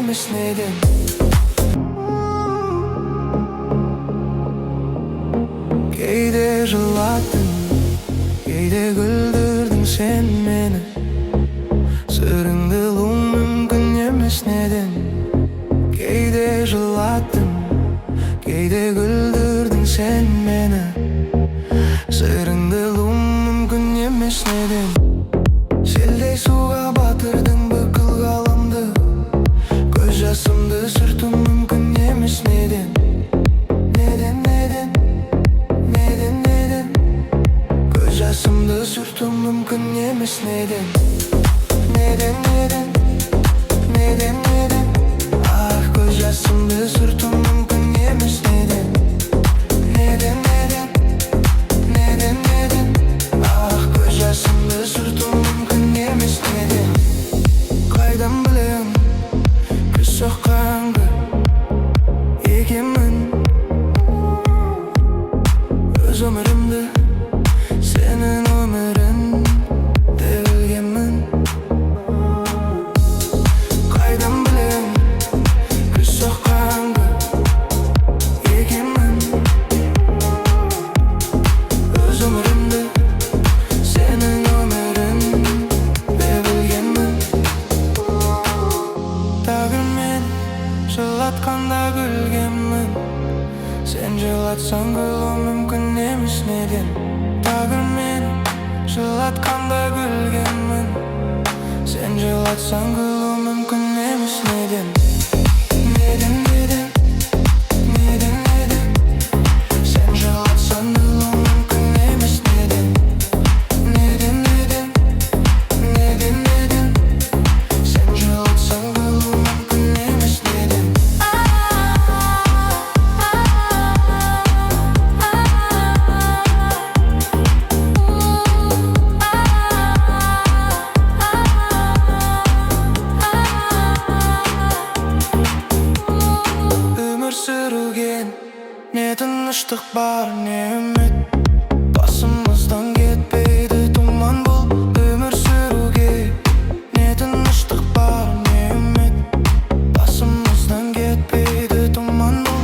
емес неден? Кейде жылаттың, кейде күлдірдің сен мені. Сырыңды ұғу мүмкін емес неден? Кейде жылаттың, кейде күлдірдің сен мені. Сырыңды ұғу мүмкін емес неден? Селдей суға батырдың бүкіл ғаламды, көз жасымды сүрту мүмкін емес неден? Неден, неден, неден, неден? Көз жасымды сүрту мүмкін емес неден? Неден, неден, неден, неден? Ах, көз жасымды сүрту мүмкін емес неден? Неден, неден, неден, неден? Ах, көз жасымды сүрту мүмкін емес неден? Қайдан білем, күз соққанға екенмін. Өз өмірімді сенің өмірің деп білгенмін. Қайдан білем, күз соққанға екенмін. Өз өмірімді сенің өмірің деп білгенмін. Тағдыр мені жылатқанда күлгенмін. Сен жылатсаң күлу мүмкін емес неден? Тағдыр мені жылатқанда күлгенмін. Сен жылатсаң күлу мүмкін емес неден? Неден, неден, неден, неден? Сен жылатсаң күлу мүмкін емес неден? Неден, неден, неден, неден? Сен жылатсаң күлу мүмкін емес неден? Өмір сүруге не тыныштық бар, не үміт. Басымыздан кетпейді тұман бұл. Өмір сүруге не тыныштық бар, не үміт. Басымыздан кетпейді тұман бұл.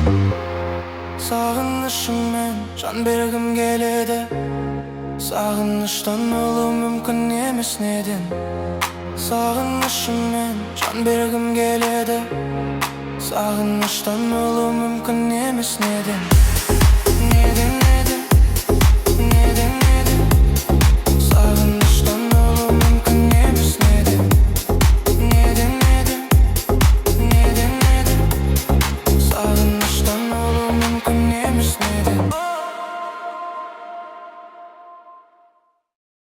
Сағынышыңмен жан бергім келеді. Сағыныштан ұлы мүмкін емес неден? Сағынышыңмен жан бергім келеді. Сағыныштан ұлы мүмкін емес неден? Неден, неден, неден, неден? Сағыныштан ұлы мүмкін емес неден? Неден, неден, неден, неден? Сағыныштан ұлы мүмкін емес неден?